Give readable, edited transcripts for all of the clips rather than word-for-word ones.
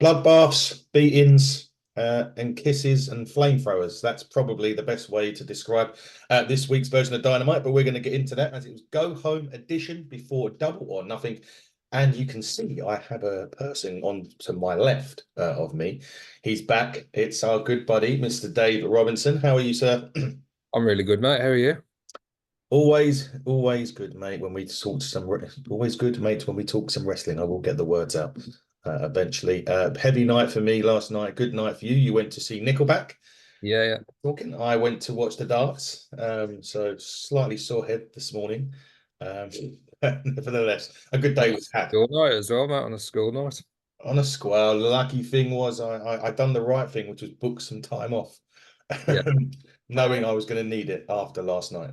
Bloodbaths, beatings, and kisses and flamethrowers. That's probably the best way to describe this week's version of Dynamite, but we're going to get into that as it was go home edition before Double or Nothing. And you can see I have a person on to my left of me. He's back. It's our good buddy, Mr. Dave Robinson. How are you, sir? I'm really good, mate. How are you? Always good, mate. When we talk some, always good, mate. When we talk some wrestling, I will get the words out eventually. Heavy night for me last night. Good night for you. You went to see Nickelback. Yeah, yeah. Talking. I went to watch the darts. So slightly sore head this morning. Um, nevertheless, a good day On a was had. school night as well, mate. On a school night. On a square, the lucky thing was I done the right thing, which was book some time off, Yeah. knowing I was going to need it after last night.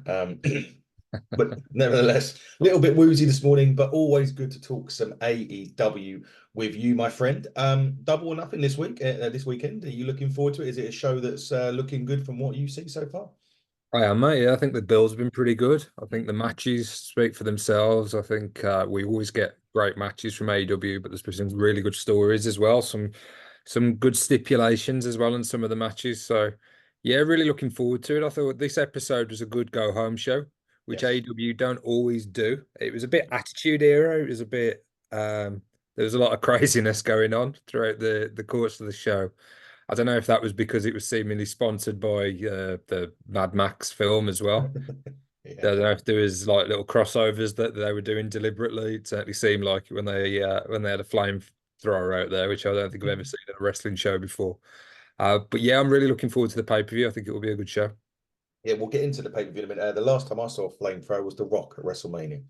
But nevertheless, a little bit woozy this morning, but always good to talk some AEW with you, my friend. Double or Nothing this week, this weekend. Are you looking forward to it? Is it a show that's looking good from what you see so far? I am, mate. Yeah, I think the Bills have been pretty good. I think the matches speak for themselves. I think we always get great matches from AEW, but there's been some really good stories as well. Some good stipulations as well in some of the matches. So yeah, really looking forward to it. I thought this episode was a good go home show, which Yes. AEW don't always do. It was a bit attitude era. It was a bit there was a lot of craziness going on throughout the course of the show. I don't know if that was because it was seemingly sponsored by the Mad Max film as well. I Yeah. don't know if there was like little crossovers that they were doing deliberately. It certainly seemed like when they had a flamethrower out there, which I don't think I've ever seen at a wrestling show before. But yeah, I'm really looking forward to the pay-per-view. I think it will be a good show. Yeah, we'll get into the pay-per-view in a minute. The last time I saw a flamethrower was The Rock at WrestleMania.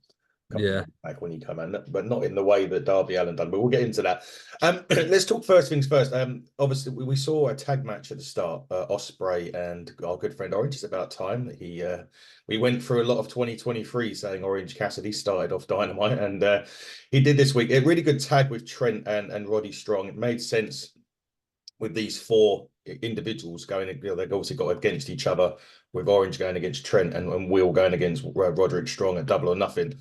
Couple of Yeah. years back when he came in, but not in the way that Darby Allin done. But we'll get into that. Let's talk first things first. Obviously we saw a tag match at the start. Osprey and our good friend Orange. It's about time that he. We went through a lot of 2023 saying Orange Cassidy started off Dynamite, and he did this week. A really good tag with Trent and Roddy Strong. It made sense with these four individuals going, they've obviously got against each other with Orange going against Trent and Will going against Roderick Strong at Double or Nothing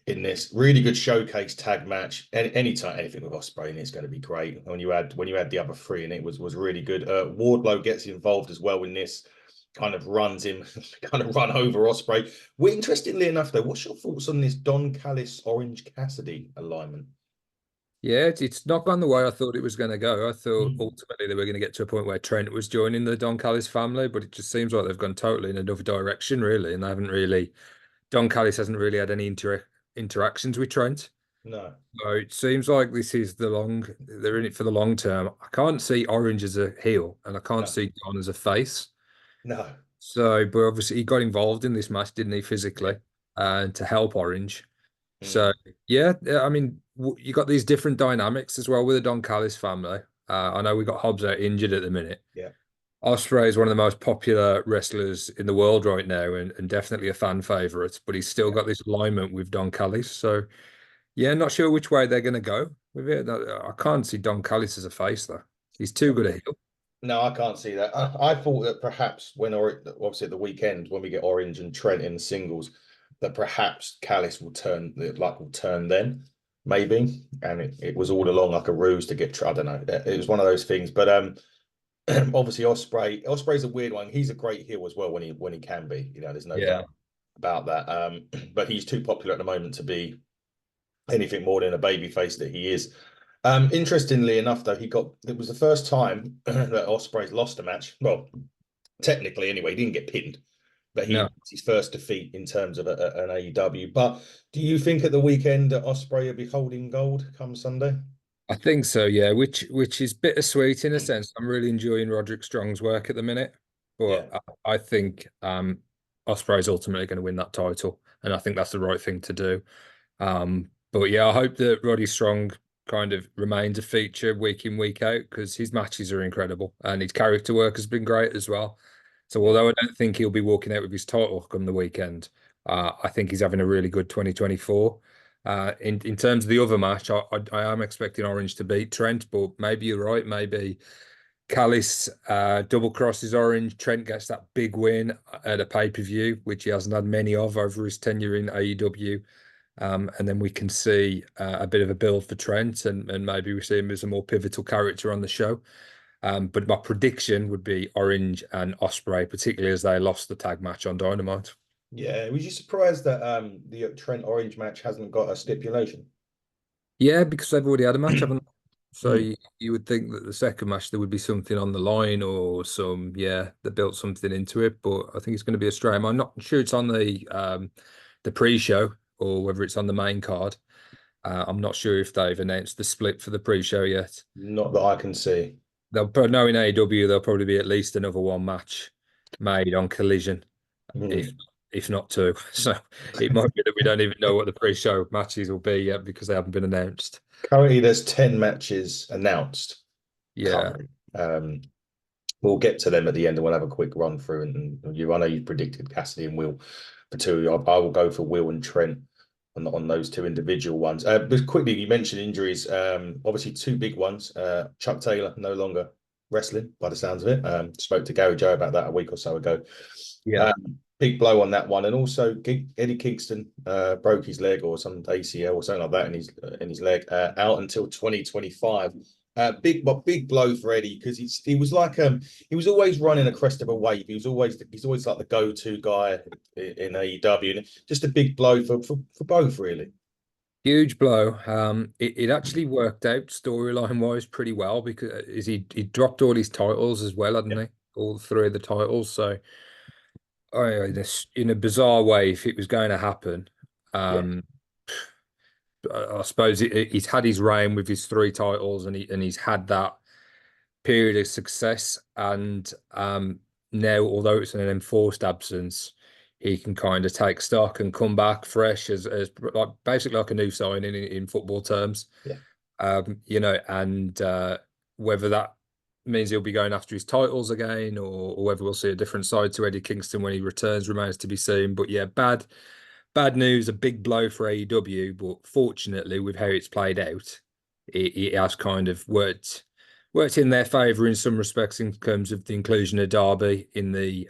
in this really good showcase tag match. Anytime anything with Osprey in it's going to be great. When you had the other three and it was really good. Wardlow gets involved as well in this. Kind of runs him, kind of run over Osprey. Well, interestingly enough, though, what's your thoughts on this Don Callis Orange Cassidy alignment? Yeah, it's not gone the way I thought it was going to go. I thought Mm. ultimately they were going to get to a point where Trent was joining the Don Callis family, but it just seems like they've gone totally in another direction, really. And they haven't really, Don Callis hasn't really had any interactions with Trent. No, So it seems like they're in it for the long term. I can't see Orange as a heel and I can't no, see Don as a face. no. So, but obviously he got involved in this match, didn't he, Yeah. physically, and to help Orange. Mm. So yeah, I mean, you got these different dynamics as well with the Don Callis family. I know we got Hobbs out injured at the minute. Yeah. Ospreay is one of the most popular wrestlers in the world right now, and definitely a fan favorite. But he's still Yeah. got this alignment with Don Callis. So yeah, not sure which way they're going to go with it. I can't see Don Callis as a face though. He's too good a heel. No, I can't see that. I thought that perhaps obviously at the weekend when we get Orange and Trent in the singles, that perhaps Callis will turn then, maybe. And it was all along like a ruse to get. I don't know. It was one of those things. But obviously Osprey's a weird one. He's a great heel as well when he can be. There's no Yeah, doubt about that. But he's too popular at the moment to be anything more than a baby face that he is. Interestingly enough, though, it was the first time that Osprey's lost a match. Well, technically, anyway, he didn't get pinned, but no. it's his first defeat in terms of an AEW. But do you think at the weekend that Osprey will be holding gold come Sunday? I think so, yeah, which is bittersweet in a sense. I'm really enjoying Roderick Strong's work at the minute, Yeah, but I think Ospreay's ultimately going to win that title, and I think that's the right thing to do. But yeah, I hope that Roddy Strong kind of remains a feature week in, week out because his matches are incredible and his character work has been great as well. So yeah. although I don't think he'll be walking out with his title come the weekend, I think he's having a really good 2024. In terms of the other match, I am expecting Orange to beat Trent, but maybe you're right. Maybe Callis double crosses Orange. Trent gets that big win at a pay-per-view, which he hasn't had many of over his tenure in AEW. And then we can see a bit of a build for Trent, and maybe we see him as a more pivotal character on the show. But my prediction would be Orange and Osprey, particularly as they lost the tag match on Dynamite. Yeah, was you surprised that the Trent Orange match hasn't got a stipulation? Yeah, because they've already had a match, haven't they? So Hmm. you would think that the second match there would be something on the line or they built something into it, but I think it's going to be a straight. I'm not sure it's on the pre-show or whether it's on the main card. I'm not sure if they've announced the split for the pre-show yet. Not that I can see. They'll probably know in AEW there'll probably be at least another one match made on Collision, if Hmm. if not two. So it might be that we don't even know what the pre-show matches will be yet because they haven't been announced. Currently, there's 10 matches announced. Yeah. Currently. We'll get to them at the end and we'll have a quick run through. And I know you predicted Cassidy and Will for two. I will go for Will and Trent on those two individual ones. But quickly, you mentioned injuries. Obviously, two big ones. Chuck Taylor no longer wrestling by the sounds of it. Spoke to Gary Joe about that a week or so ago. Yeah. Big blow on that one. And also, Eddie Kingston broke his leg or some ACL or something like that in his leg out until 2025. Big blow for Eddie because he was like he was always running a crest of a wave. He's always like the go-to guy in AEW, and just a big blow for both really. Huge blow. It actually worked out storyline wise pretty well because he dropped all his titles as well, hadn't Yeah, he? All three of the titles. So in a bizarre way, if it was going to happen, yeah, um, I suppose he's had his reign with his three titles, and he's had that period of success. And now, although it's an enforced absence, he can kind of take stock and come back fresh as like basically like a new signing in football terms. yeah. And whether that means he'll be going after his titles again, or whether we'll see a different side to Eddie Kingston when he returns remains to be seen. But yeah, bad news, a big blow for AEW. But fortunately, with how it's played out, it has kind of worked in their favour in some respects in terms of the inclusion of Darby in the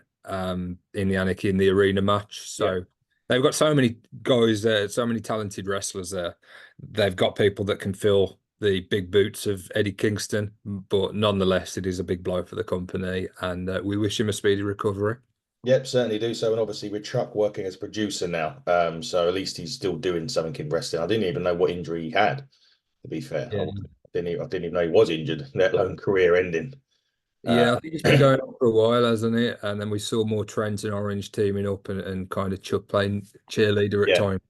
Anarchy in the Arena match. Yeah. So they've got so many guys there, so many talented wrestlers there. They've got people that can fill the big boots of Eddie Kingston, but nonetheless, it is a big blow for the company, and we wish him a speedy recovery. Yep, certainly do so. And obviously with Chuck working as producer now, so at least he's still doing something in wrestling. I didn't even know what injury he had, to be fair. Yeah. I didn't even know he was injured, let alone career ending. Uh, Yeah, I think it's been going on for a while, hasn't it? And then we saw more Trent and Orange teaming up and kind of Chuck playing cheerleader at yeah, times.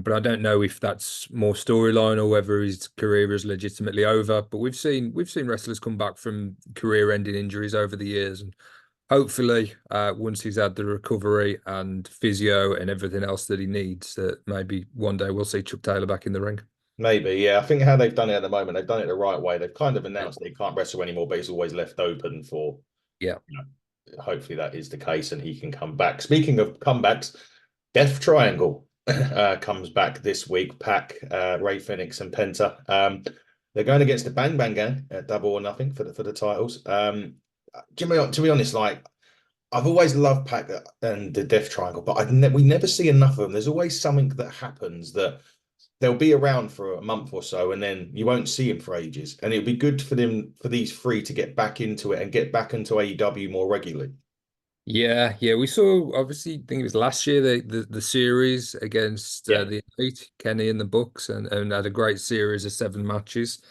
But I don't know if that's more storyline or whether his career is legitimately over. But we've seen wrestlers come back from career-ending injuries over the years, and hopefully, once he's had the recovery and physio and everything else that he needs, that maybe one day we'll see Chuck Taylor back in the ring. maybe. Yeah, I think how they've done it at the moment, they've done it the right way. They've kind of announced that he can't wrestle anymore, but he's always left open for, Yeah. you know, hopefully that is the case and he can come back. Speaking of comebacks, Death Triangle comes back this week. Pac, Ray Phoenix, and Penta. They're going against the Bang Bang Gang at Double or Nothing for the titles. To be honest, like I've always loved Pac and the Death Triangle, but we never see enough of them. There's always something that happens that they'll be around for a month or so, and then you won't see him for ages. And it'd be good for these three to get back into it and get back into AEW more regularly. Yeah. We saw obviously, I think it was last year the series against Yeah, the Elite, Kenny and the Bucks, and had a great series of 7 matches.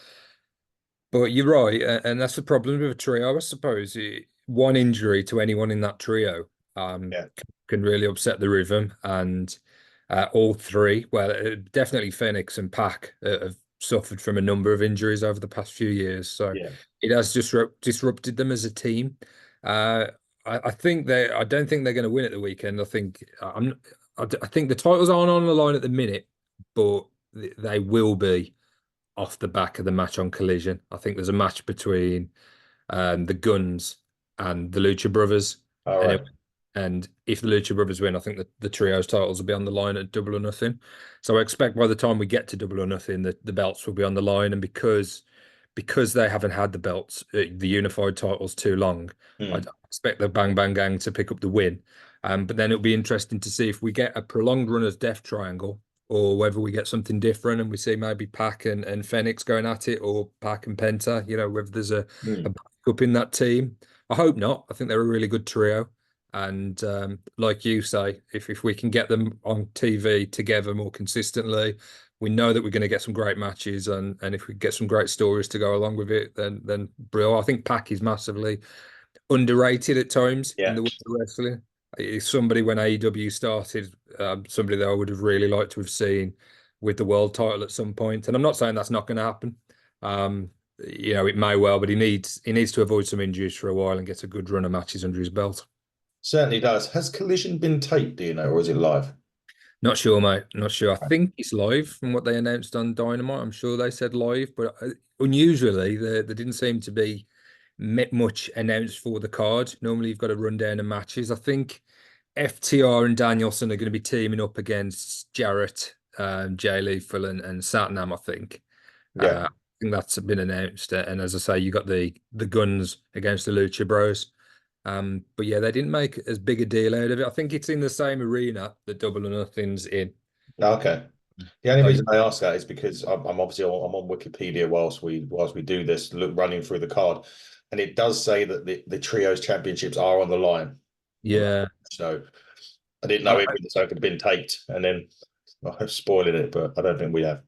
But you're right, and that's the problem with a trio, I suppose. One injury to anyone in that trio yeah, can really upset the rhythm, and all three, well, definitely Phoenix and Pac have suffered from a number of injuries over the past few years, so yeah. it has disrupted them as a team. Uh, I think I don't think they're going to win at the weekend. I think the titles aren't on the line at the minute, but they will be off the back of the match on Collision. I think there's a match between the Guns and the Lucha Brothers, All and right. and if the Lucha Brothers win, I think that the trios titles will be on the line at Double or Nothing. So I expect by the time we get to Double or Nothing, the belts will be on the line, and because they haven't had the belts, the unified titles too long, I Hmm. expect the Bang Bang Gang to pick up the win. But then it'll be interesting to see if we get a prolonged run as Death Triangle, or whether we get something different and we see maybe Pac and Fenix going at it, or Pac and Penta, whether there's a Hmm. backup in that team. I hope not. I think they're a really good trio. And like you say, if we can get them on TV together more consistently, we know that we're going to get some great matches, and if we get some great stories to go along with it, then brilliant. I think Pac is massively underrated at times in Yeah. the world of wrestling. He's somebody when AEW started, somebody that I would have really liked to have seen with the world title at some point. And I'm not saying that's not going to happen. Um, it may well, but he needs to avoid some injuries for a while and get a good run of matches under his belt. Certainly does. Has Collision been taped, do you know, or is it live? Not sure, mate. Not sure. I think it's live from what they announced on Dynamite. I'm sure they said live, but unusually, there didn't seem to be much announced for the card. Normally, you've got a rundown of matches. I think FTR and Danielson are going to be teaming up against Jarrett, Jay Lethal, and Satnam, I think. Yeah. I think that's been announced. And as I say, you got the Guns against the Lucha Bros. But yeah, they didn't make as big a deal out of it. I think it's in the same arena that Double or Nothing's in. Okay. The only So reason I ask that is because I'm obviously I'm on Wikipedia whilst we do this, running through the card, and it does say that the trios championships are on the line on that. yeah, So I didn't know I, if it had been taped and then I'm spoiling it, but I don't think we have.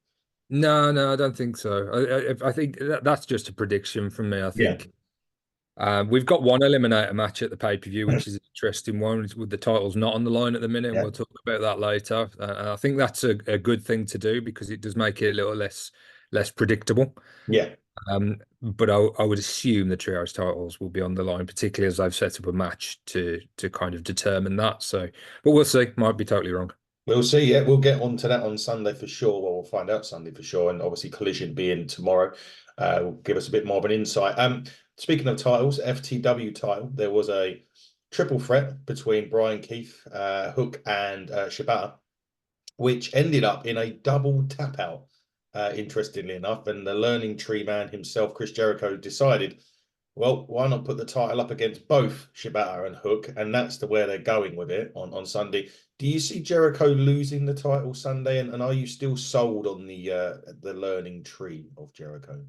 no, no, I don't think so. I think that's just a prediction from me. I Yeah. think we've got one eliminator match at the pay-per-view, which is an interesting one with the titles not on the line at the minute, and Yeah. we'll talk about that later. And I think that's a good thing to do because it does make it a little less predictable. Yeah. But I would assume the trios titles will be on the line, particularly as I've set up a match to kind of determine that. So, but we'll see. Might be totally wrong. We'll see. Yeah, we'll get on to that on Sunday for sure. Well, we'll find out Sunday for sure, and obviously Collision being tomorrow, will give us a bit more of an insight. Speaking of titles, FTW title, there was a triple threat between Brian Keith, Hook, and Shibata, which ended up in a double tap out. Interestingly enough, and the Learning Tree man himself, Chris Jericho, decided, well, why not put the title up against both Shibata and Hook? And that's the where they're going with it on Sunday. Do you see Jericho losing the title Sunday? And are you still sold on the Learning Tree of Jericho?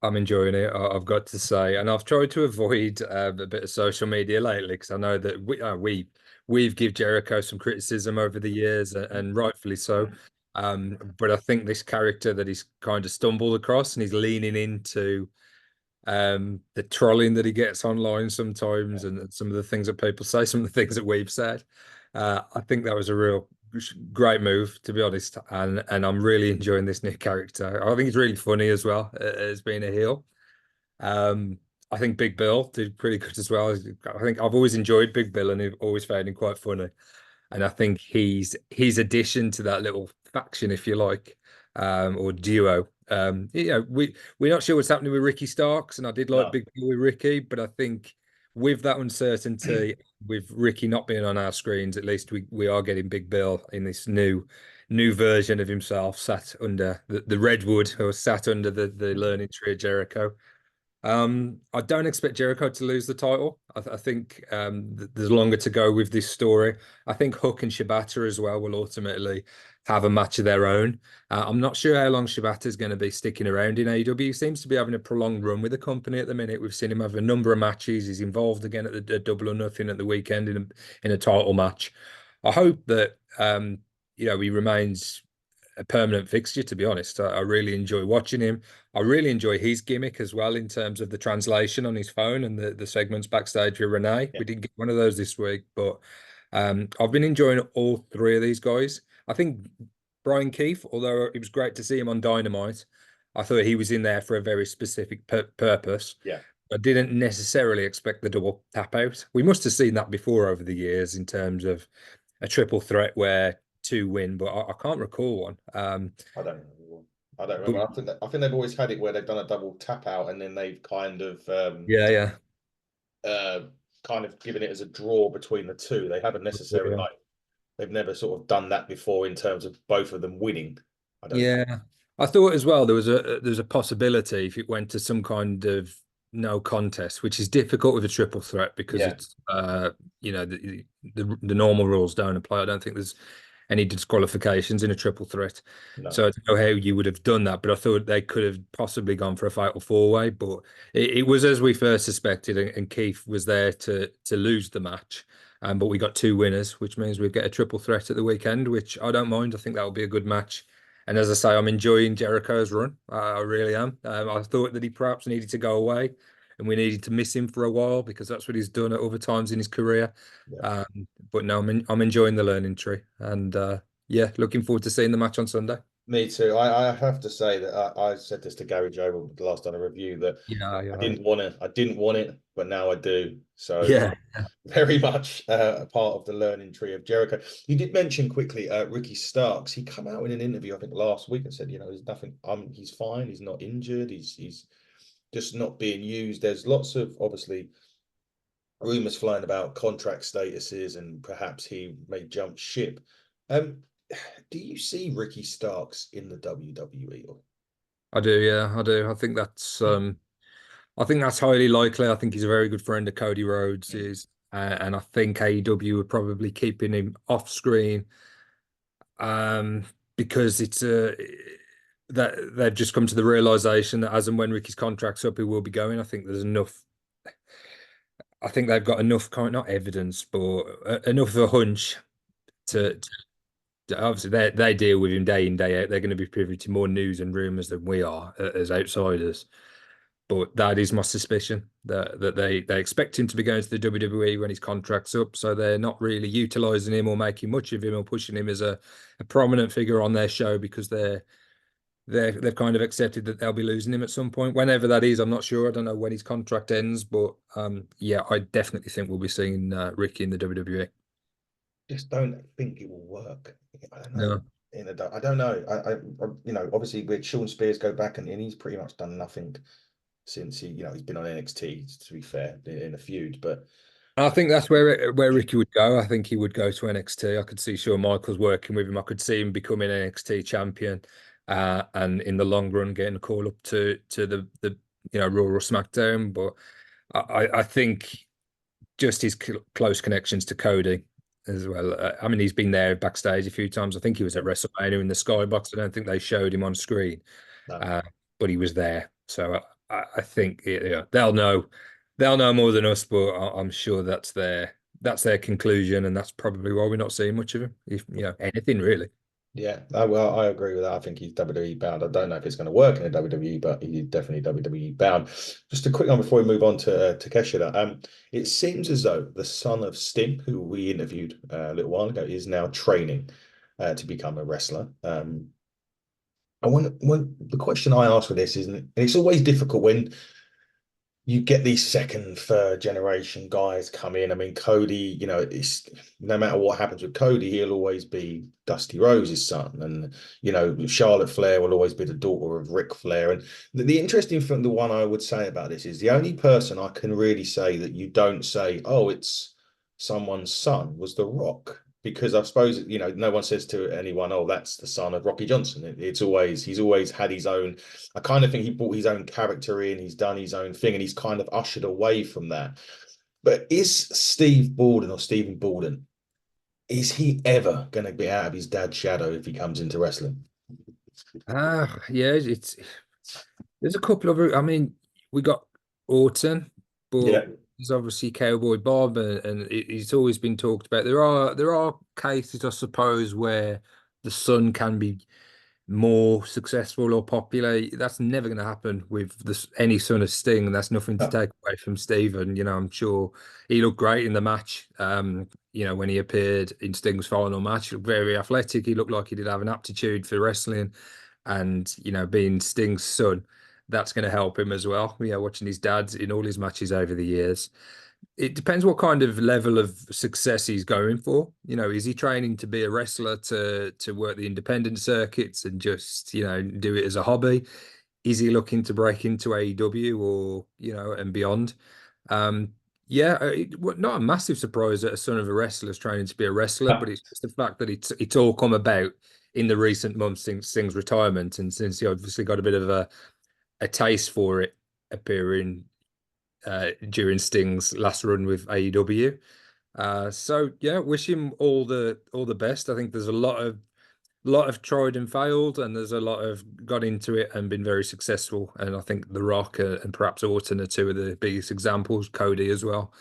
I'm enjoying it. I've got to say, and I've tried to avoid a bit of social media lately because I know that we've give Jericho some criticism over the years, and rightfully so. But I think this character that he's kind of stumbled across, and he's leaning into the trolling that he gets online sometimes, and some of the things that people say, some of the things that we've said. I think that was a real great move, to be honest, and I'm really enjoying this new character. I think it's really funny as well as being a heel. Um, I think Big Bill did pretty good as well. I think I've always enjoyed Big Bill, and I've always found him quite funny. And I think his addition to that little faction, if you like, or duo. We're not sure what's happening with Ricky Starks, and I did like No. Big Bill with Ricky, but I think with that uncertainty, with Ricky not being on our screens, at least we are getting Big Bill in this new version of himself, sat under the redwood, or sat under the learning tree of Jericho. I don't expect Jericho to lose the title. I think there's longer to go with this story. I think Hook and Shibata as well will ultimately have a match of their own. I'm not sure how long Shibata is going to be sticking around in AEW. He seems to be having a prolonged run with the company at the minute. We've seen him have a number of matches. He's involved again at the Double or Nothing at the weekend in a title match. I hope that he remains a permanent fixture, to be honest. I really enjoy watching him. I really enjoy his gimmick as well in terms of the translation on his phone and the segments backstage with Renee. Yeah. We didn't get one of those this week, but I've been enjoying all three of these guys. I think Brian Keith, although it was great to see him on Dynamite, I thought he was in there for a very specific purpose. Yeah. I didn't necessarily expect the double tap out. We must have seen that before over the years in terms of a triple threat where two win, but I can't recall one. I don't remember. I don't But remember. I think they've always had it where they've done a double tap out and then they've yeah, yeah, uh, kind of given it as a draw between the two. They haven't necessarily yeah, like they've never sort of done that before in terms of both of them winning. I don't think. yeah. I thought as well there was a possibility if it went to some kind of no contest, which is difficult with a triple threat because Yeah. it's the normal rules don't apply. I don't think there's any disqualifications in a triple threat. No. So I don't know how you would have done that, but I thought they could have possibly gone for a fatal four-way. But it was as we first suspected, and Keith was there to lose the match. But we got two winners, which means we get a triple threat at the weekend, which I don't mind. I think that will be a good match. And as I say, I'm enjoying Jericho's run. I really am. I thought that he perhaps needed to go away, and we needed to miss him for a while because that's what he's done at other times in his career. Yeah. But no, I'm enjoying the learning tree, and yeah, looking forward to seeing the match on Sunday. Me too. I have to say that I said this to Gary Joe the last time I review that Yeah, I yeah, didn't want it. I didn't want it, but now I do. So yeah. very much a part of the learning tree of Jericho. You did mention quickly Ricky Starks. He come out in an interview, I think last week, and said, there's nothing. He's fine. He's not injured. He's just not being used. There's lots of obviously rumors flying about contract statuses and perhaps he may jump ship. Um, do you see Ricky Starks in the WWE? Or I do. Yeah, I do. I think that's highly likely. I think he's a very good friend of Cody Rhodes is, and I think AEW are probably keeping him off screen, um, because it's that they've just come to the realization that as and when Ricky's contract's up, he will be going. I think there's enough. I think they've got enough kind, not evidence, but enough of a hunch to, obviously they deal with him day in day out. They're going to be privy to more news and rumors than we are as outsiders. But that is my suspicion that they expect him to be going to the WWE when his contract's up, so they're not really utilizing him or making much of him or pushing him as a prominent figure on their show because they've kind of accepted that they'll be losing him at some point. Whenever that is, I'm not sure. I don't know when his contract ends, but yeah, I definitely think we'll be seeing Ricky in the WWE. just don't think it will work. I don't know. No. I don't know. Obviously with Sean Spears go back and he's pretty much done nothing since he's been on NXT, to be fair, in a feud. But I think that's where Ricky would go. I think he would go to NXT. I could see Shawn Michaels working with him. I could see him becoming NXT champion, and in the long run getting a call up to the Raw or SmackDown. But I think just his close connections to Cody as well. I mean, he's been there backstage a few times. I think he was at WrestleMania in the Skybox. I don't think they showed him on screen, no. uh, but he was there. So I think they'll know more than us, but I'm sure that's their conclusion, and that's probably why we're not seeing much of him, if anything really. Yeah, well, I agree with that. I think he's WWE bound. I don't know if it's going to work in the WWE, but he's definitely WWE bound. Just a quick one before we move on to Takeshita. It seems as though the son of Sting, who we interviewed a little while ago, is now training to become a wrestler. I want when the question I ask for this is, and it's always difficult when you get these second, third generation guys come in. I mean, Cody, it's no matter what happens with Cody, he'll always be Dusty Rose's son. And, Charlotte Flair will always be the daughter of Ric Flair. And the interesting thing, the one I would say about this is the only person I can really say that you don't say, oh, it's someone's son was The Rock. Because I suppose, no one says to anyone, oh, that's the son of Rocky Johnson. He's always had his own. I kind of think he brought his own character in, he's done his own thing, and he's kind of ushered away from that. But is Steve Borden or Stephen Borden, is he ever going to be out of his dad's shadow if he comes into wrestling? Yeah, there's a couple of. I mean, we got Orton, but Yeah. there's obviously Cowboy Bob, and he's always been talked about. There are cases, I suppose, where the son can be more successful or popular. That's never going to happen with any son of Sting, and that's nothing to No. take away from Steven. I'm sure he looked great in the match. When he appeared in Sting's final match, he looked very athletic. He looked like he did have an aptitude for wrestling, and being Sting's son, that's going to help him as well. Watching his dad in all his matches over the years. It depends what kind of level of success he's going for. Is he training to be a wrestler to work the independent circuits and just, do it as a hobby? Is he looking to break into AEW or, and beyond? Yeah, not a massive surprise that a son of a wrestler is training to be a wrestler, but it's just the fact that it's all come about in the recent months since Sting's retirement, and since he obviously got a bit of a taste for it appearing during Sting's last run with AEW. So yeah, wish him all the best. I think there's a lot of tried and failed, and there's a lot of got into it and been very successful. And I think The Rock and perhaps Orton are two of the biggest examples. Cody as well,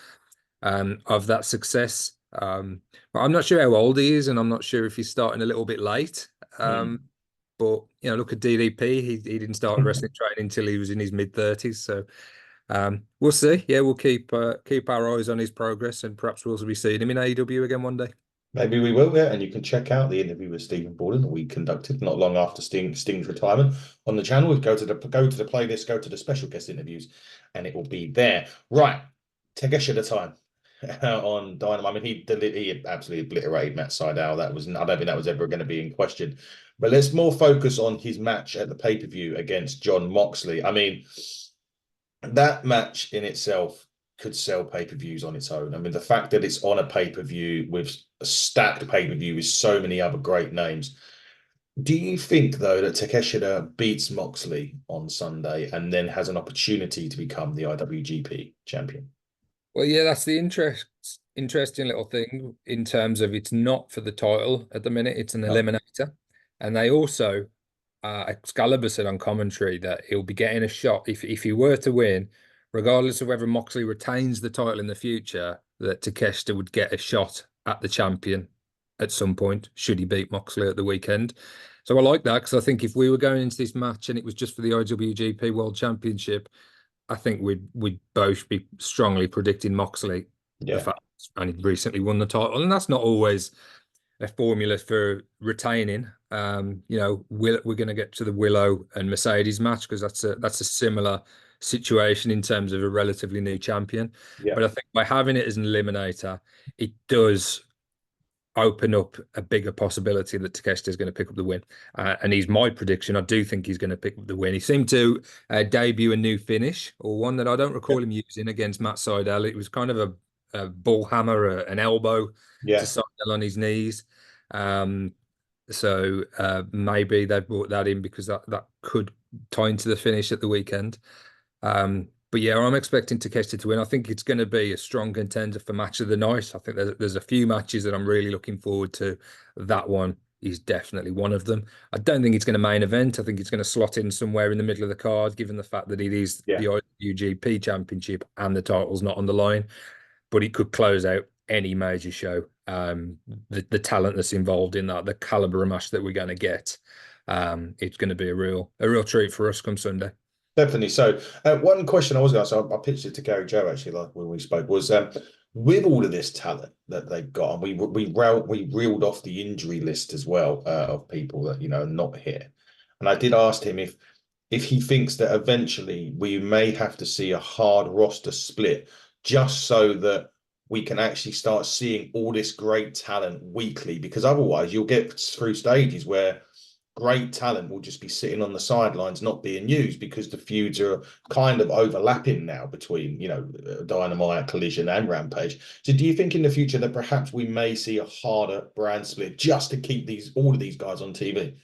of that success. But I'm not sure how old he is, and I'm not sure if he's starting a little bit late. Hmm. But look at DDP. He didn't start wrestling training until he was in his mid-30s. So we'll see. Yeah, we'll keep our eyes on his progress, and perhaps we'll be seeing him in AEW again one day. Maybe we will, yeah. And you can check out the interview with Stephen Borden that we conducted not long after Sting's retirement on the channel. We go to the playlist, go to the special guest interviews, and it will be there. Right, Takeshi the time on Dynamite. I mean, he absolutely obliterated Matt Sydal. I don't think that was ever going to be in question. But let's more focus on his match at the pay-per-view against John Moxley. I mean, that match in itself could sell pay-per-views on its own. I mean, the fact that it's on a pay-per-view with a stacked pay-per-view with so many other great names. Do you think, though, that Takeshita beats Moxley on Sunday and then has an opportunity to become the IWGP champion? Well, yeah, that's the interesting little thing in terms of it's not for the title at the minute, it's an No. eliminator. And they also, Excalibur said on commentary that he'll be getting a shot if he were to win, regardless of whether Moxley retains the title in the future, that Takeshita would get a shot at the champion at some point, should he beat Moxley at the weekend. So I like that because I think if we were going into this match and it was just for the IWGP World Championship, I think we'd both be strongly predicting Moxley. The Yeah. fact and he recently won the title, and that's not always a formula for retaining. We're going to get to the Willow and Mercedes match because that's a similar situation in terms of a relatively new champion. Yeah. But I think by having it as an eliminator, it does open up a bigger possibility that Takeshita is going to pick up the win. And he's my prediction. I do think he's going to pick up the win. He seemed to debut a new finish, or one that I don't recall him using against Matt Sydal. It was kind of a bull hammer, an elbow to Yeah. Sydal on his knees. So maybe they brought that in because that could tie into the finish at the weekend. But yeah, I'm expecting Takeshita to win. I think it's going to be a strong contender for match of the night. I think there's a few matches that I'm really looking forward to. That one is definitely one of them. I don't think it's going to main event. I think it's going to slot in somewhere in the middle of the card, given the fact that it is Yeah. the IWGP Championship and the title's not on the line. But it could close out any major show. The talent that's involved in that, the caliber of match that we're going to get, it's going to be a real treat for us come Sunday. Definitely. So, one question I was going to ask, I pitched it to Gary Joe actually, like when we spoke, was with all of this talent that they've got, and we reeled off the injury list as well of people that are not here, and I did ask him if he thinks that eventually we may have to see a hard roster split just so that we can actually start seeing all this great talent weekly, because otherwise you'll get through stages where great talent will just be sitting on the sidelines not being used because the feuds are kind of overlapping now between Dynamite, Collision and Rampage. So do you think in the future that perhaps we may see a harder brand split just to keep all of these guys on TV?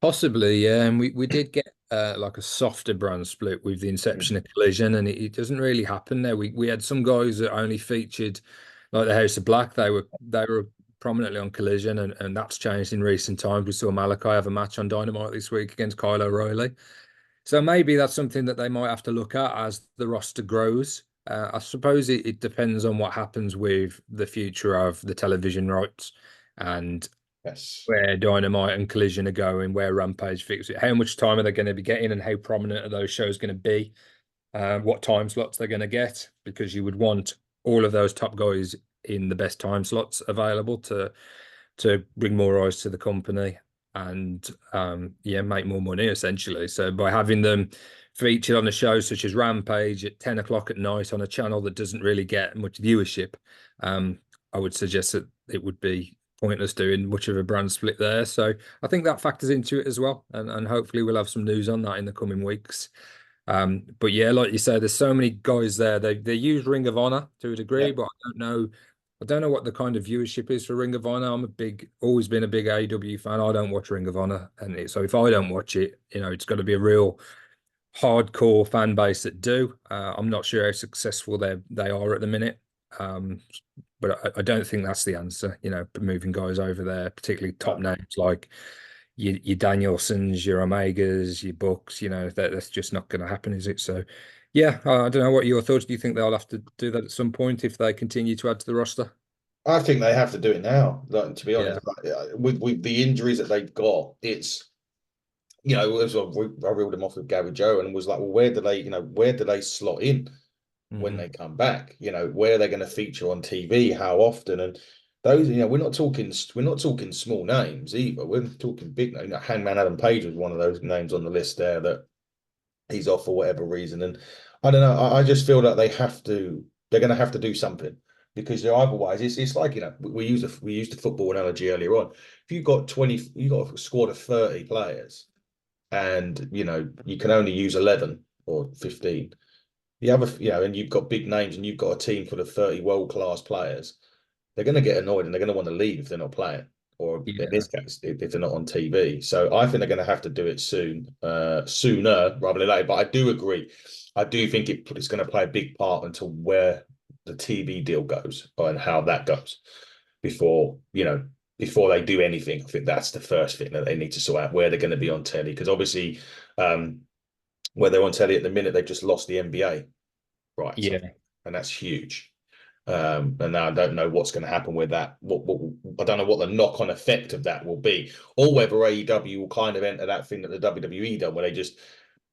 Possibly, yeah. And we did get like a softer brand split with the inception of Collision, and it doesn't really happen there. We had some guys that only featured like the House of Black. They were prominently on Collision, and that's changed in recent times. We saw Malachi have a match on Dynamite this week against Kyle O'Reilly. So maybe that's something that they might have to look at as the roster grows. I suppose it depends on what happens with the future of the television rights and Yes. where Dynamite and Collision are going, where Rampage fits it, how much time are they going to be getting, and how prominent are those shows going to be, what time slots they're going to get, because you would want all of those top guys in the best time slots available to bring more eyes to the company and make more money essentially. So by having them featured on a show such as Rampage at 10 o'clock at night on a channel that doesn't really get much viewership, I would suggest that it would be pointless doing much of a brand split there. So I think that factors into it as well. And hopefully we'll have some news on that in the coming weeks. But yeah, like you say, there's so many guys there. They use Ring of Honor to a degree, Yeah. but I don't know what the kind of viewership is for Ring of Honor. Always been a big AEW fan. I don't watch Ring of Honor, and so if I don't watch it, it's got to be a real hardcore fan base that do. I'm not sure how successful they are at the minute. Um, but I don't think that's the answer, moving guys over there, particularly top No. names like your Danielsons, your Omegas, your Bucks, that's just not going to happen, is it? So, yeah, I don't know what your thoughts. Do you think they'll have to do that at some point if they continue to add to the roster? I think they have to do it now. Like, to be honest, Yeah. like, with the injuries that they've got, it's as I reeled them off with Gary Joe and was like, well, where do they slot in when Hmm. they come back? Where are they going to feature on TV? How often? And those, we're not talking small names either. We're talking big names. Hangman Adam Page was one of those names on the list there that he's off for whatever reason. And I don't know. I just feel that they're going to have to do something because otherwise it's like, we used the football analogy earlier on. If you got a squad of 30 players and you can only use 11 or 15. The other, and you've got big names and you've got a team full of 30 world-class players, they're going to get annoyed and they're going to want to leave if they're not playing, or in Yeah. this case, if they're not on TV. So I think they're going to have to do it sooner rather than later. But I do agree. I do think it's going to play a big part into where the TV deal goes and how that goes before, before they do anything. I think that's the first thing that they need to sort out where they're going to be on telly. Because obviously, um, where they're on telly at the minute, they've just lost the NBA rights, Yeah. and that's huge. And now I don't know what's going to happen with that. I don't know what the knock-on effect of that will be, or whether AEW will kind of enter that thing that the WWE done, where they just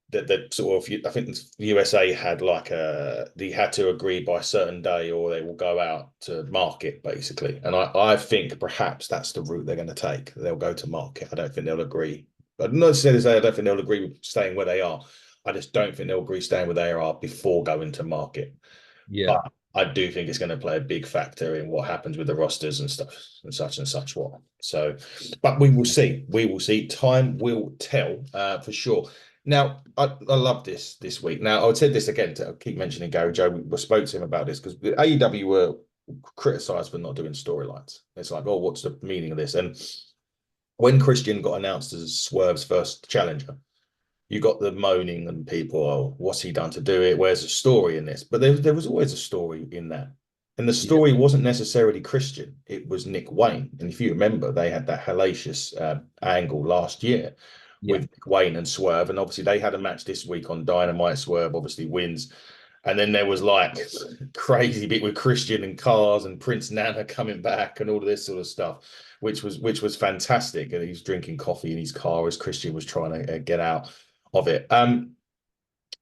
that sort of. I think the USA had like they had to agree by a certain day, or they will go out to market basically. And I think perhaps that's the route they're going to take. They'll go to market. I don't think they'll agree. But not necessarily say I don't think they'll agree with staying where they are. I just don't think they'll agree staying where they are before going to market. Yeah. But I do think it's going to play a big factor in what happens with the rosters and stuff and such what. So, but we will see. We will see. Time will tell for sure. Now, I love this week. Now, I would say this again. I keep mentioning Gary Joe. We spoke to him about this because AEW were criticised for not doing storylines. It's like, oh, what's the meaning of this? And when Christian got announced as Swerve's first challenger, you got the moaning and people, oh, what's he done to do it? Where's the story in this? But there was always a story in that. And the Yeah. story wasn't necessarily Christian, it was Nick Wayne. And if you remember, they had that hellacious angle last year with Yeah. Nick Wayne and Swerve. And obviously, they had a match this week on Dynamite. Swerve obviously wins. And then there was like crazy bit with Christian and Cars and Prince Nana coming back and all of this sort of stuff, which was fantastic. And he's drinking coffee in his car as Christian was trying to get out of it.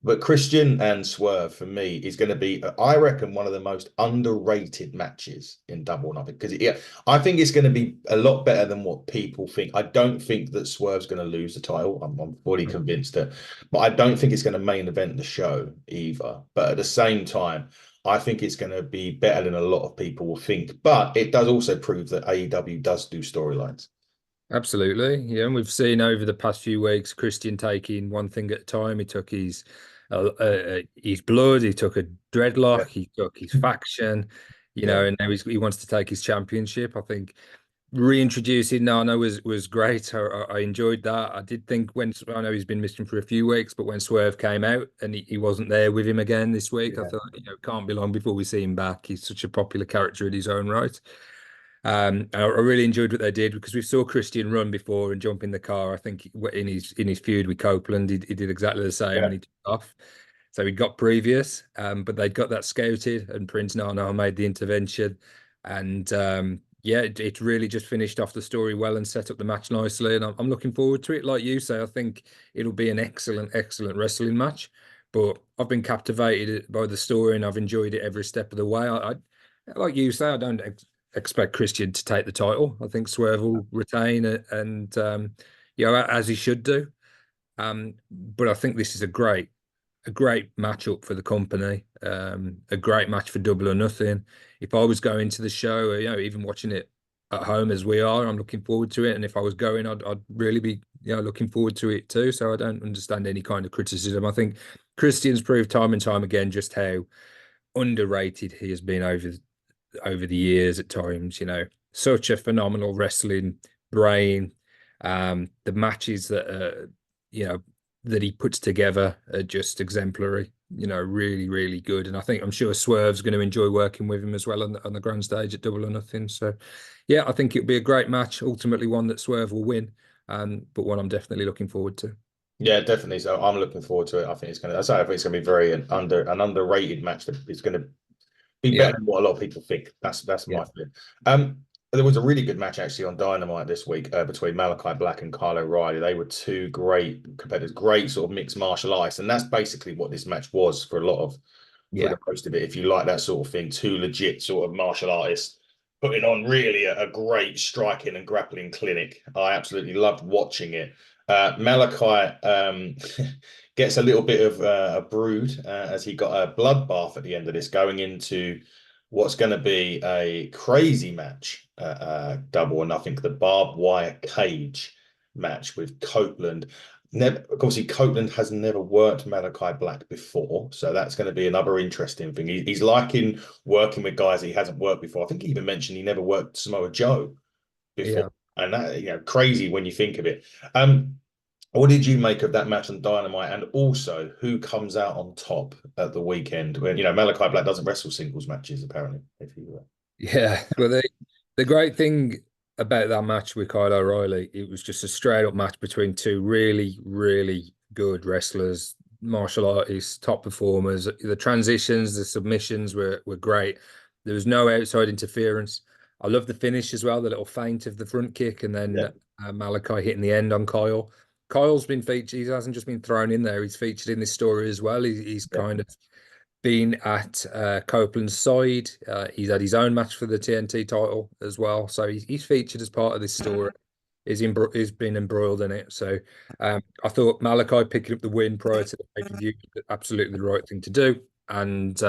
But Christian and Swerve for me is going to be, I reckon, one of the most underrated matches in Double or Nothing because yeah, I think it's going to be a lot better than what people think. I don't think that Swerve's going to lose the title. I'm fully convinced that, but I don't think it's going to main event the show either. But at the same time, I think it's going to be better than a lot of people will think. But it does also prove that AEW does do storylines. Absolutely. Yeah. And we've seen over the past few weeks Christian taking one thing at a time. He took his blood, he took a Yeah, dreadlock, he took his faction, yeah, and now he wants to take his championship. I think reintroducing Nano was great. I enjoyed that. I did think when I know he's been missing for a few weeks, but when Swerve came out and he wasn't there with him again this week, I yeah, thought, it can't be long before we see him back. He's such a popular character in his own right. I really enjoyed what they did because we saw Christian run before and jump in the car. I think in his feud with Copeland, he did exactly the same yeah. and he took off. So he got previous, but they'd got that scouted, and Prince Nana made the intervention, and yeah, it really just finished off the story well and set up the match nicely. And I'm looking forward to it. Like you say, I think it'll be an excellent, excellent wrestling match. But I've been captivated by the story and I've enjoyed it every step of the way. Like you say, I don't expect Christian to take the title. I think Swerve will retain it, and as he should do. But I think this is a great matchup for the company. A great match for Double or Nothing. If I was going to the show, even watching it at home as we are, I'm looking forward to it. And if I was going, I'd really be, looking forward to it too. So I don't understand any kind of criticism. I think Christian's proved time and time again just how underrated he has been over the years at times, such a phenomenal wrestling brain. The matches that you know that he puts together are just exemplary. Really, really good. And I'm sure Swerve's going to enjoy working with him as well on the grand stage at Double or Nothing. So, yeah, I think it'll be a great match. Ultimately, one that Swerve will win, but one I'm definitely looking forward to. Yeah, definitely. So I'm looking forward to it. I think it's going to. I think it's going to be very an underrated match. That is going to be Yeah, better than what a lot of people think. That's yeah, my feeling. There was a really good match actually on Dynamite this week between Malachi Black and Kyle O'Reilly. They were two great competitors, great sort of mixed martial arts, and that's basically what this match was for yeah, the most of it. If you like that sort of thing, two legit sort of martial artists putting on really a great striking and grappling clinic. I absolutely loved watching it. Malachi gets a little bit of a brood as he got a bloodbath at the end of this, going into what's going to be a crazy match, double or nothing, the barbed wire cage match with Copeland. Never, obviously, Copeland has never worked Malachi Black before, so that's going to be another interesting thing. He's liking working with guys he hasn't worked before. I think he even mentioned he never worked Samoa Joe before, yeah. and that crazy when you think of it. Um, what did you make of that match on Dynamite, and also who comes out on top at the weekend? When Malachi Black doesn't wrestle singles matches apparently. If you Yeah, well, the great thing about that match with Kyle O'Reilly, it was just a straight up match between two really, really good wrestlers, martial artists, top performers. The transitions, the submissions were great. There was no outside interference. I love the finish as well, the little feint of the front kick, and yeah, then Malachi hitting the end on Kyle. Kyle's been featured. He hasn't just been thrown in there. He's featured in this story as well. He's yeah, kind of been at Copeland's side. He's had his own match for the TNT title as well. So he's featured as part of this story. He's been embroiled in it. So I thought Malachi picking up the win prior to the pay-per-view was absolutely the right thing to do. And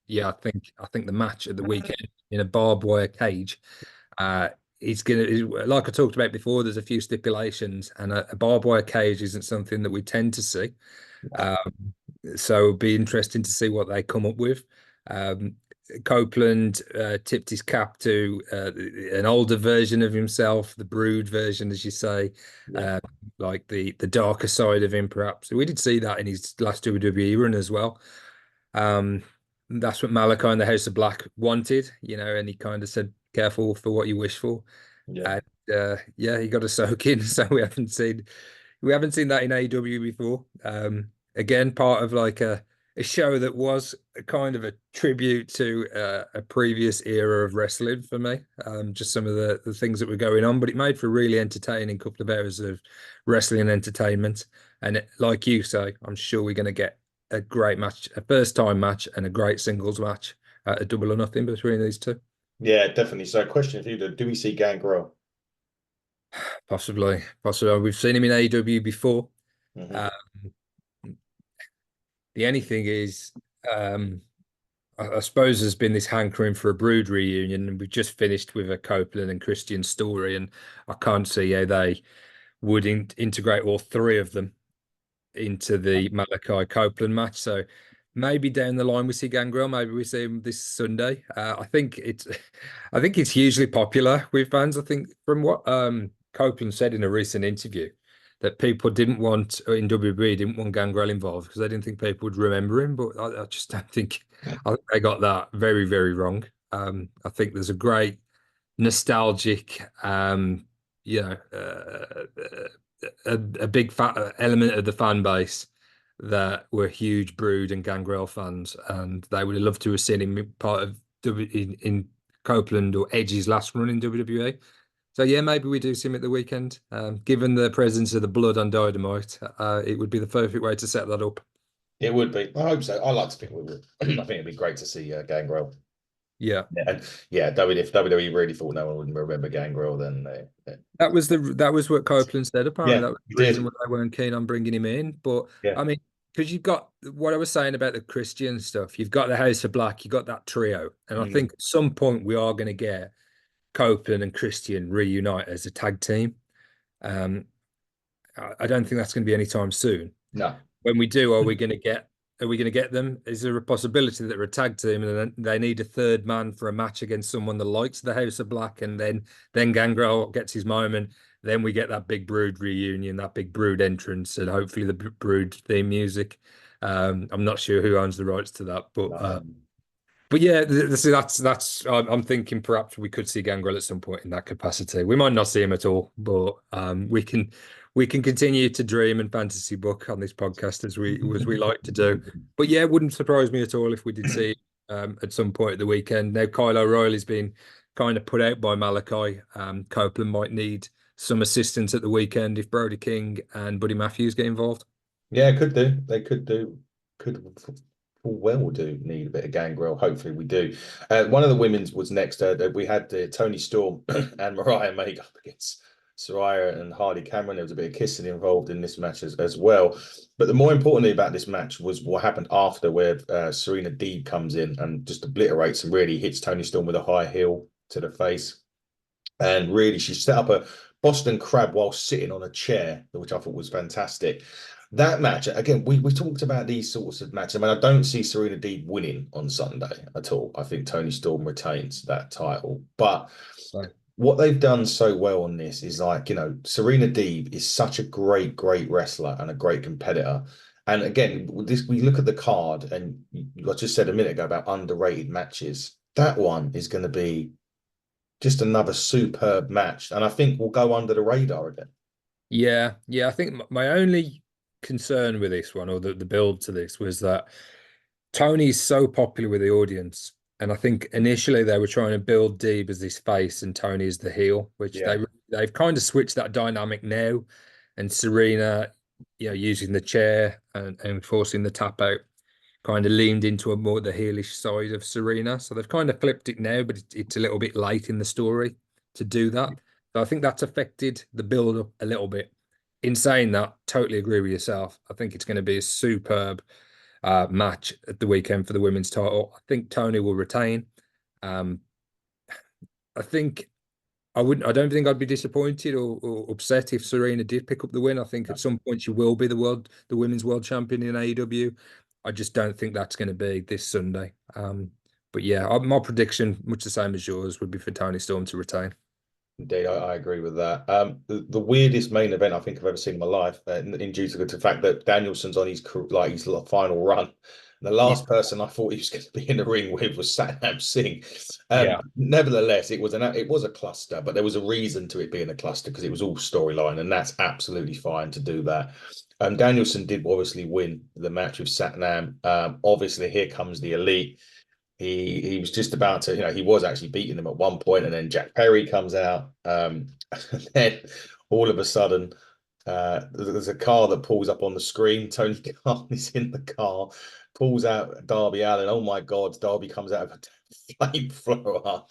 yeah, I think the match at the weekend in a barbed wire cage, uh, it's gonna like I talked about before. There's a few stipulations, and a barbed wire cage isn't something that we tend to see. Um, so it'll be interesting to see what they come up with. Um, Copeland tipped his cap to an older version of himself, the Brood version, as you say, yeah, uh, like the darker side of him, perhaps. We did see that in his last WWE run as well. Um, that's what Malachi and the House of Black wanted, and he kind of said, "Careful for what you wish for." yeah. And yeah, he got a soak in, so we haven't seen that in AEW before. Again, part of like a show that was a kind of a tribute to a previous era of wrestling for me. Just some of the things that were going on, but it made for a really entertaining couple of hours of wrestling and entertainment. And like you say, I'm sure we're going to get a great match, a first time match, and a great singles match, a double or nothing between these two. Yeah, definitely. So, question for you: Do we see Gangrel? Possibly, possibly. We've seen him in AEW before. Hmm. Uh, the only thing is, um, I suppose there's been this hankering for a Brood reunion, and we've just finished with a Copeland and Christian story, and I can't see how they would integrate all three of them into the Malachi Copeland match. So maybe down the line we see Gangrel. Maybe we see him this Sunday. I think it's hugely popular with fans. I think from what Copeland said in a recent interview, that people didn't want in WWE didn't want Gangrel involved because they didn't think people would remember him. But I just don't think I think they got that very, very wrong. I think there's a great nostalgic, you know, a big element of the fan base that were huge Brood and Gangrel fans, and they would have loved to have seen him part of in Copeland or Edge's last run in WWE. So yeah, maybe we do see him at the weekend. Given the presence of the blood on Dynamite, it would be the perfect way to set that up. It would be. I hope so. I like to think we would. I think it'd be great to see Gangrel. Yeah. Yeah, and yeah, if WWE really thought no one would remember Gangrel, then That was what Copeland said. Apparently, yeah, that was he the reason did. why they weren't keen on bringing him in. But Yeah, I mean, because you've got what I was saying about the Christian stuff, you've got the House of Black, you've got that trio, and I mm, think at some point we are going to get Copeland and Christian reunite as a tag team. Um, I don't think that's going to be anytime soon. no, When we do, are we going to get them? Is there a possibility that they're a tag team and then they need a third man for a match against someone that likes the House of Black, and then Gangrel gets his moment, Then we get that big Brood reunion, that big Brood entrance, and hopefully the Brood theme music. I'm not sure who owns the rights to that, but yeah, that's. I'm thinking perhaps we could see Gangrel at some point in that capacity. We might not see him at all, but we can continue to dream and fantasy book on this podcast as we like to do. But yeah, it wouldn't surprise me at all if we did see at some point at the weekend. Now Kyle O'Reilly's been kind of put out by Malachi. Copeland might need some assistance at the weekend if Brody King and Buddy Matthews get involved. Yeah, could do. They could do. Could well do need a bit of Gangrel. Hopefully, we do. One of the women's was next. We had Tony Storm and Mariah May up against Soraya and Hardy Cameron. There was a bit of kissing involved in this match as well. But the more important thing about this match was what happened after, where Serena Deeb comes in and just obliterates and really hits Tony Storm with a high heel to the face. And really, she set up a Boston Crab while sitting on a chair, which I thought was fantastic. That match, again, we talked about these sorts of matches. I mean, I don't see Serena Deeb winning on Sunday at all. I think Tony Storm retains that title. But Right. what they've done so well on this is like, Serena Deeb is such a great, great wrestler and a great competitor. And again, we look at the card, and I just said a minute ago about underrated matches. That one is going to be just another superb match, and I think we'll go under the radar again. Yeah. I think my only concern with this one, or the build to this, was that Tony's so popular with the audience, and I think initially they were trying to build Deeb as this face and Tony as the heel, which Yeah. they've kind of switched that dynamic now, and Serena, using the chair and forcing the tap out, kind of leaned into a more the heelish side of Serena. So they've kind of flipped it now, but it's a little bit late in the story to do that. So I think that's affected the build up a little bit. In saying that, totally agree with yourself. I think it's going to be a superb match at the weekend for the women's title. I think Tony will retain. Um, I think I don't think I'd be disappointed or upset if Serena did pick up the win. I think at some point she will be the women's world champion in AEW. I just don't think that's going to be this Sunday. But yeah, my prediction, much the same as yours, would be for Tony Storm to retain. Indeed, I agree with that. The weirdest main event I think I've ever seen in my life, in due to the fact that Danielson's on his final run. And the last person I thought he was going to be in the ring with was Satnam Singh. Yeah. Nevertheless, it was a cluster, but there was a reason to it being a cluster because it was all storyline, and that's absolutely fine to do that. Danielson did obviously win the match with Satnam. Obviously, here comes the Elite. He was just about to, he was actually beating them at one point, and then Jack Perry comes out. And then all of a sudden, there's a car that pulls up on the screen. Tony Khan is in the car, pulls out Darby Allin. Oh my God, Darby comes out of a flamethrower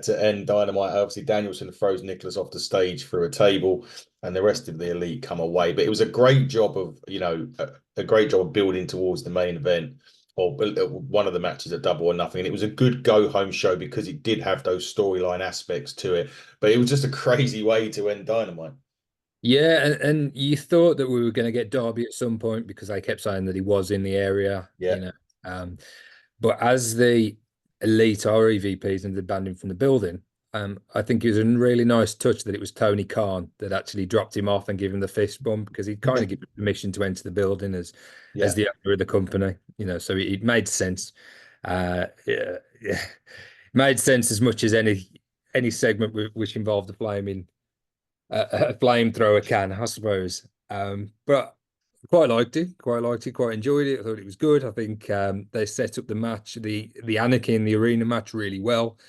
to end Dynamite. Obviously, Danielson throws Nicholas off the stage through a table, and the rest of the Elite come away. But it was a great job of, a great job of building towards the main event, or one of the matches at Double or Nothing. And it was a good go-home show because it did have those storyline aspects to it. But it was just a crazy way to end Dynamite. Yeah, and you thought that we were going to get Darby at some point because they kept saying that he was in the area, Yeah. But as the Elite are EVPs and they banned him from the building, I think it was a really nice touch that it was Tony Khan that actually dropped him off and gave him the fist bump because he'd kind of given permission to enter the building as Yeah. the owner of the company, so it made sense. Yeah. Made sense as much as any segment which involved a flamethrower can, I suppose. But quite liked it, quite enjoyed it. I thought it was good. I think they set up the match, the Anarchy in the arena match really well.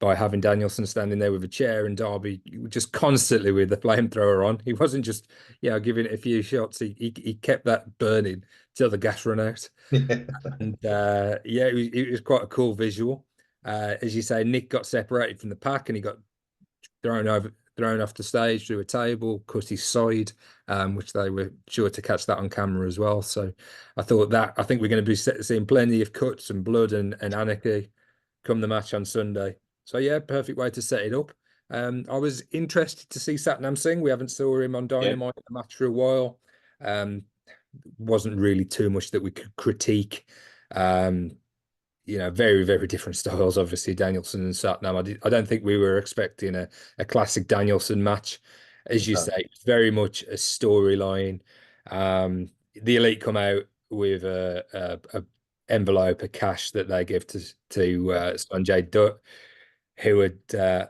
By having Danielson standing there with a chair and Darby just constantly with the flamethrower on. He wasn't just, giving it a few shots. He kept that burning till the gas ran out. And it was quite a cool visual. As you say, Nick got separated from the pack and he got thrown off the stage through a table, cut his side, which they were sure to catch that on camera as well. So I think we're going to be seeing plenty of cuts and blood and anarchy come the match on Sunday. So yeah, perfect way to set it up. I was interested to see Satnam Singh. We haven't saw him on Dynamite in a match for a while. Wasn't really too much that we could critique. very, very different styles, obviously, Danielson and Satnam. I don't think we were expecting a classic Danielson match. As you No. say, it's very much a storyline. The Elite come out with a envelope of cash that they give to Sanjay Dutt, who had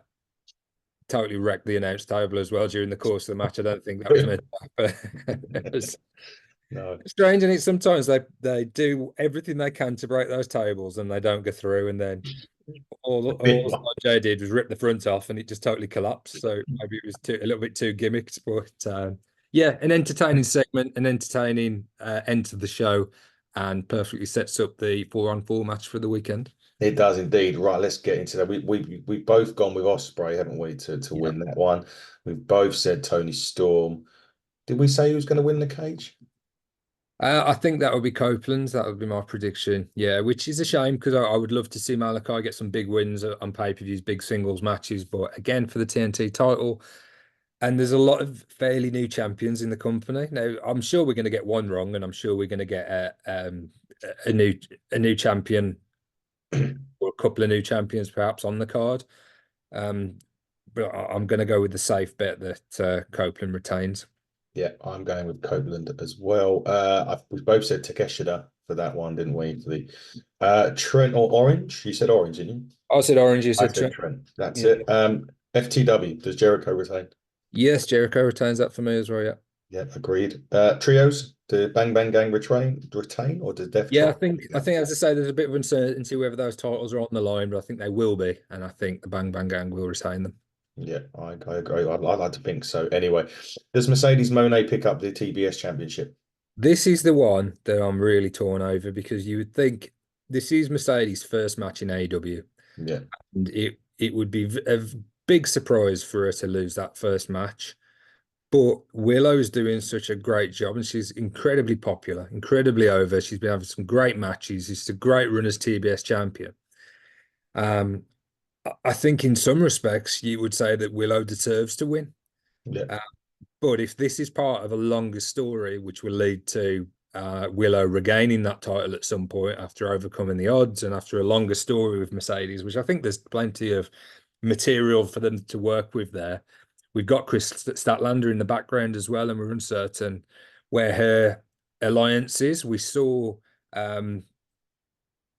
totally wrecked the announce table as well during the course of the match. I don't think that was meant to happen. It was No. strange, and it's sometimes they do everything they can to break those tables and they don't go through, and then The big all one. Jay did was rip the front off and it just totally collapsed. So maybe it was a little bit too gimmicked, but yeah, an entertaining segment, an entertaining end to the show, and perfectly sets up the 4-on-4 match for the weekend. It does indeed. Right, let's get into that. We've both gone with Osprey, haven't we, to Yeah. win that one. We've both said Tony Storm. Did we say who's going to win the cage? I think that would be Copeland's. That would be my prediction. Yeah, which is a shame because I would love to see Malachi get some big wins on pay-per-views, big singles matches. But again, for the TNT title, and there's a lot of fairly new champions in the company. Now, I'm sure we're going to get one wrong, and I'm sure we're going to get a new a new champion or a couple of new champions perhaps on the card. Um, but I'm going to go with the safe bet that Copeland retains. Yeah, I'm going with Copeland as well. We both said Takeshita for that one, didn't we? For the Trent or Orange? You said Orange, didn't you? I said Orange, you I said said Trent. Trent. That's Yeah. it. FTW, does Jericho retain? Yes, Jericho retains that for me as well. Yeah. Yeah, agreed. Trios, do Bang Bang Gang retain, or does Death Yeah, Triangle I think as I say, there's a bit of uncertainty whether those titles are on the line, but I think they will be, and I think the Bang Bang Gang will retain them. Yeah, I agree. I'd like to think so. Anyway, does Mercedes Moné pick up the TBS championship? This is the one that I'm really torn over because you would think this is Mercedes' first match in AEW, Yeah, and it would be a big surprise for her to lose that first match. But Willow's doing such a great job, and she's incredibly popular, incredibly over. She's been having some great matches. She's a great run as TBS champion. Um, I think in some respects you would say that Willow deserves to win. yeah, Uh, but if this is part of a longer story, which will lead to Willow regaining that title at some point after overcoming the odds and after a longer story with Mercedes, which I think there's plenty of material for them to work with there. We've got Chris Statlander in the background as well, and we're uncertain where her alliance is. Um,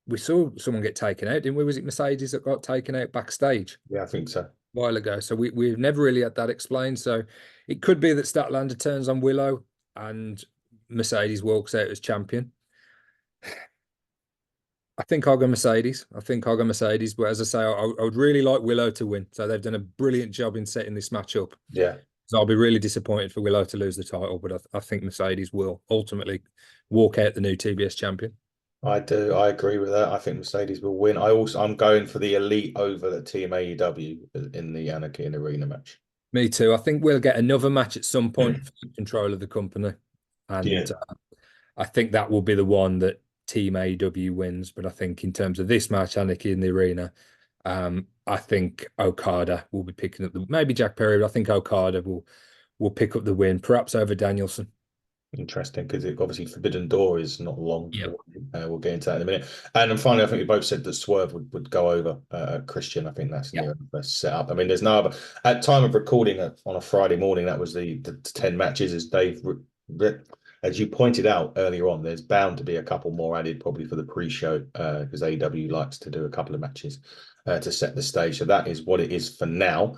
we saw someone get taken out, didn't we? Was it Mercedes that got taken out backstage yeah. I think so. a while ago? So we've never really had that explained. So it could be that Statlander turns on Willow and Mercedes walks out as champion. I think I'll go Mercedes. I think I'll go Mercedes. But as I say, I would really like Willow to win. So they've done a brilliant job in setting this match up. Yeah, So I'll be really disappointed for Willow to lose the title, but I think Mercedes will ultimately walk out the new TBS champion. I do. I agree with that. I think Mercedes will win. I'm going for the Elite over the Team AEW in the Anarchy and Arena match. Me too. I think we'll get another match at some point for control of the company. Yeah, And I think that will be the one that Team AEW wins. But I think in terms of this match, Anarchy in the Arena, I think Okada will be picking up maybe Jack Perry, but I think Okada will pick up the win, perhaps over Danielson. interesting because obviously Forbidden Door is not long. Yeah. We'll get into that in a minute. And then finally, I think we both said that Swerve would go over Christian. I think that's Yeah. near the setup. I mean, there's no other at time of recording on a Friday morning. That was the 10 matches. As as you pointed out earlier on, there's bound to be a couple more added probably for the pre-show because AEW likes to do a couple of matches to set the stage. So that is what it is for now.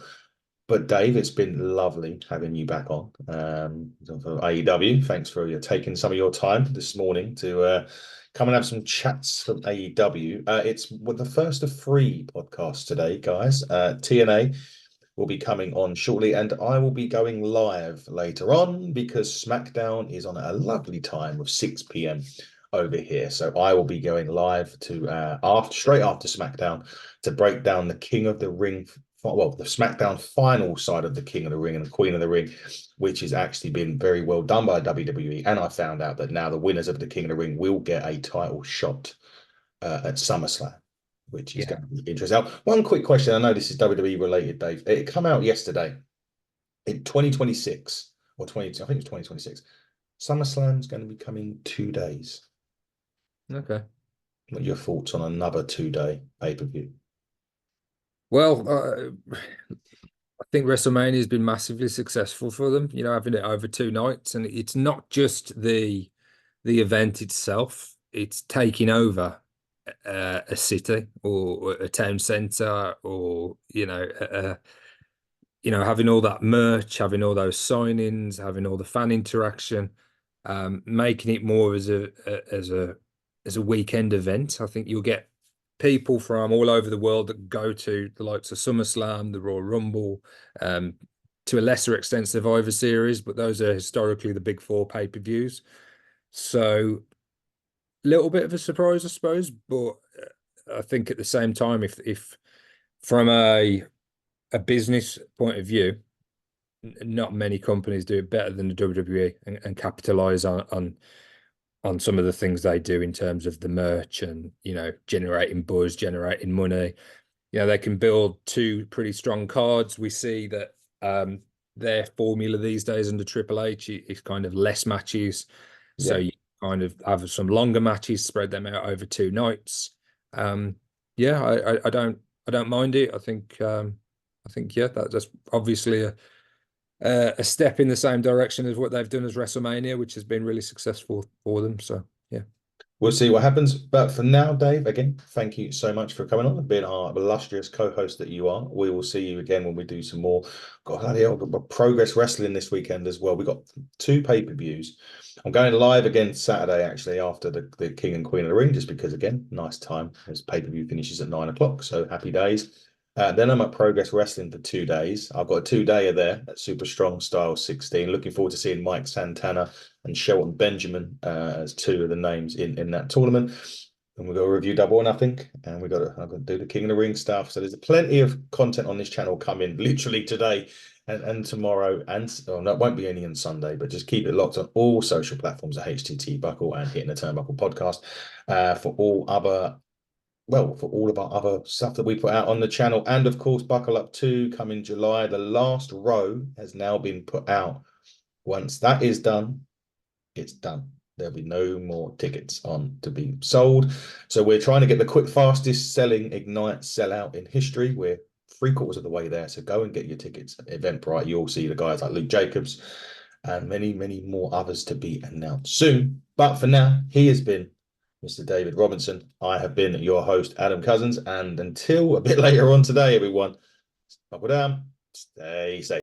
But Dave, it's been lovely having you back on for AEW. Thanks for taking some of your time this morning to come and have some chats from AEW. It's the first of 3 podcasts today, guys. TNA will be coming on shortly, and I will be going live later on because SmackDown is on a lovely time of 6 p.m. over here. So I will be going live to straight after SmackDown to break down the King of the Ring, well, the SmackDown final side of the King of the Ring and the Queen of the Ring, which has actually been very well done by WWE. And I found out that now the winners of the King of the Ring will get a title shot at SummerSlam, which is Yeah. going to be interesting. Now, one quick question. I know this is WWE related, Dave. It come out yesterday in 2026 or 20, I think it's 2026. SummerSlam's going to be coming 2 days. Okay. What are your thoughts on another 2-day pay-per-view? Well, I think WrestleMania has been massively successful for them, having it over 2 nights. And it's not just the event itself, it's taking over a city or a town center, or having all that merch, having all those signings, having all the fan interaction, making it more as a weekend event. I think you'll get people from all over the world that go to the likes of SummerSlam, the Royal Rumble, um, to a lesser extent Survivor Series, but those are historically the big four pay-per-views. So, little bit of a surprise, I suppose, but I think at the same time, if from a business point of view, not many companies do it better than the WWE, and capitalize on some of the things they do in terms of the merch and generating buzz, generating money. They can build two pretty strong cards. We see that their formula these days under Triple H is kind of less matches, so Yeah. you kind of have some longer matches, spread them out over 2 nights. Yeah, I don't mind it. I think yeah, that's obviously a step in the same direction as what they've done as WrestleMania, which has been really successful for them. So yeah. We'll see what happens. But for now, Dave, again, thank you so much for coming on and being our illustrious co-host that you are. We will see you again when we do some more. God, bloody hell, got Progress Wrestling this weekend as well. We got 2 pay-per-views. I'm going live again Saturday, actually, after the King and Queen of the Ring, just because, again, nice time. As pay-per-view finishes at 9 o'clock, so happy days. Then I'm at Progress Wrestling for 2 days. I've got a 2-dayer there at Super Strong Style 16. Looking forward to seeing Mike Santana and Shelton Benjamin as 2 of the names in that tournament. And we've got a review Double or Nothing, and I've got to do the King of the Ring stuff. So there's plenty of content on this channel coming literally today and tomorrow, and no, it won't be any on Sunday, but just keep it locked on all social platforms at HTT Buckle and Hitting the Turnbuckle podcast for all of our other stuff that we put out on the channel. And of course, Buckle Up 2 coming July. The last row has now been put out. Once that is done, it's done. There'll be no more tickets on to be sold. So we're trying to get the fastest selling Ignite sellout in history. We're 3/4 of the way there. So go and get your tickets at Eventbrite. You'll see the guys like Luke Jacobs and many, many more others to be announced soon. But for now, he has been Mr. David Robinson. I have been your host, Adam Cousins. And until a bit later on today, everyone, buckle down, stay safe.